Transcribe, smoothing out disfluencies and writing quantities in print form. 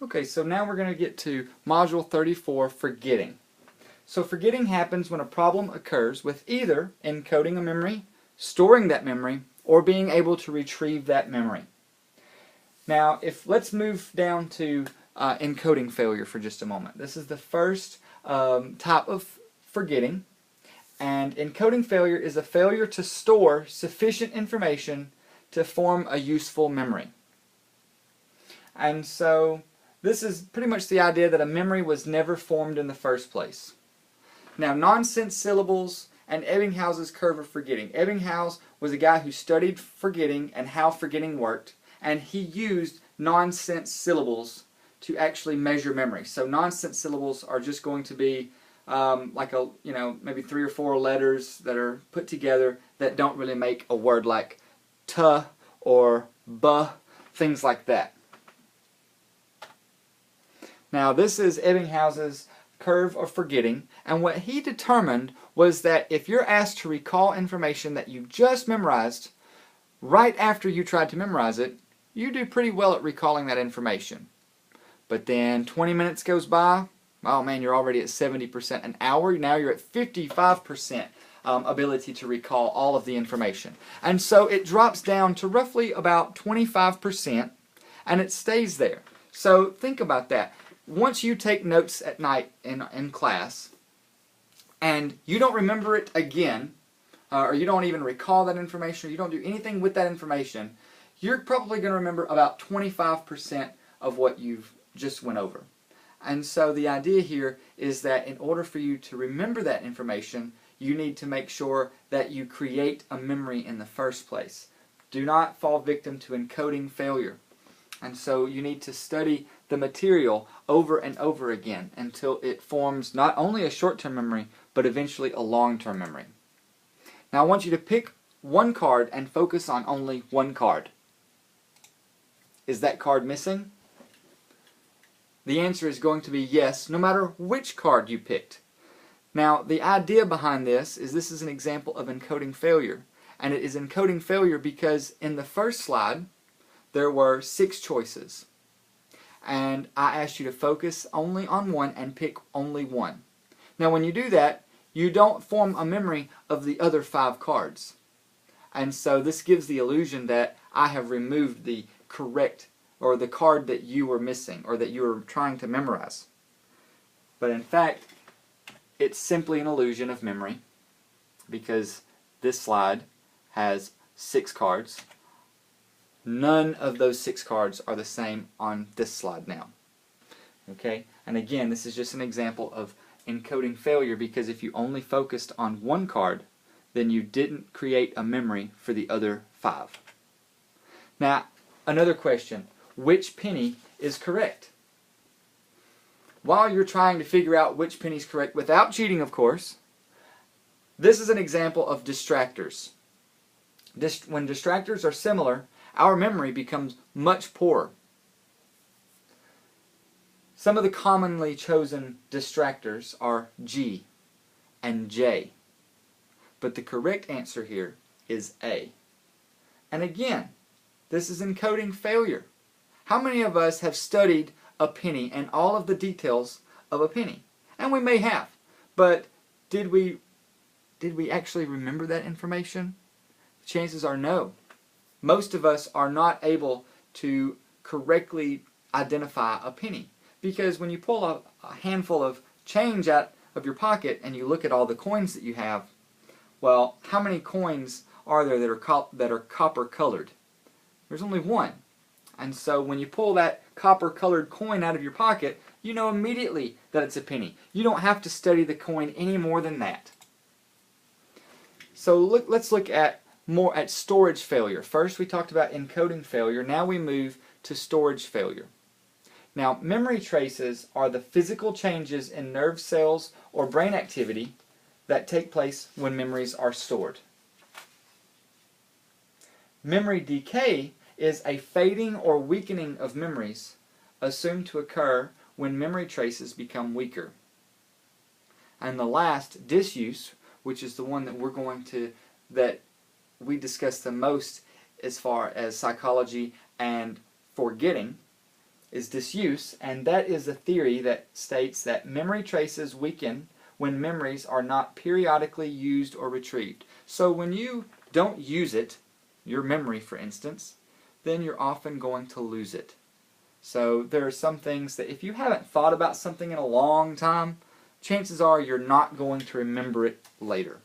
Okay, so now we're going to get to Module 34, Forgetting. So forgetting happens when a problem occurs with either encoding a memory, storing that memory, or being able to retrieve that memory. Now, let's move down to encoding failure for just a moment. This is the first type of forgetting, and encoding failure is a failure to store sufficient information to form a useful memory. And so this is pretty much the idea that a memory was never formed in the first place. Now, nonsense syllables and Ebbinghaus's curve of forgetting. Ebbinghaus was a guy who studied forgetting and how forgetting worked, and he used nonsense syllables to actually measure memory. So nonsense syllables are just going to be like maybe 3 or 4 letters that are put together that don't really make a word, like t or b, things like that. Now, this is Ebbinghaus's curve of forgetting, and what he determined was that if you're asked to recall information that you just memorized right after you tried to memorize it, you do pretty well at recalling that information. But then 20 minutes goes by, oh man, you're already at 70%. An hour, now you're at 55% ability to recall all of the information. And so it drops down to roughly about 25%, and it stays there. So think about that. Once you take notes at night in class, and you don't remember it again, or you don't even recall that information, or you don't do anything with that information, you're probably going to remember about 25% of what you've just went over. And so the idea here is that in order for you to remember that information, you need to make sure that you create a memory in the first place. Do not fall victim to encoding failure. And so you need to study the material over and over again until it forms not only a short-term memory, but eventually a long-term memory. Now I want you to pick one card and focus on only one card. Is that card missing? The answer is going to be yes, no matter which card you picked. Now, the idea behind this is an example of encoding failure. And it is encoding failure because in the first slide, there were 6 choices. And I asked you to focus only on one and pick only one. Now, when you do that, you don't form a memory of the other 5 cards. And so this gives the illusion that I have removed the correct, or the card that you were missing, or that you were trying to memorize. But in fact, it's simply an illusion of memory, because this slide has 6 cards. None of those 6 cards are the same on this slide now. Okay? And again, this is just an example of encoding failure, because if you only focused on one card, then you didn't create a memory for the other 5. Now, another question. Which penny is correct? While you're trying to figure out which penny is correct, without cheating of course, this is an example of distractors. When distractors are similar, our memory becomes much poorer. Some of the commonly chosen distractors are G and J. But the correct answer here is A. And again, this is encoding failure. How many of us have studied a penny and all of the details of a penny? And we may have, but did we actually remember that information? The chances are no. Most of us are not able to correctly identify a penny, because when you pull a handful of change out of your pocket and you look at all the coins that you have, well, how many coins are there that are copper colored? There's only one. And so when you pull that copper colored coin out of your pocket, you know immediately that it's a penny. You don't have to study the coin any more than that. So let's look more at storage failure. First we talked about encoding failure. Now we move to storage failure. Now, memory traces are the physical changes in nerve cells or brain activity that take place when memories are stored. Memory decay is a fading or weakening of memories assumed to occur when memory traces become weaker. And the last, disuse, which is the one that we discuss the most as far as psychology and forgetting, is disuse, and that is a theory that states that memory traces weaken when memories are not periodically used or retrieved. So when you don't use it, your memory for instance, then you're often going to lose it. So there are some things that if you haven't thought about something in a long time, chances are you're not going to remember it later.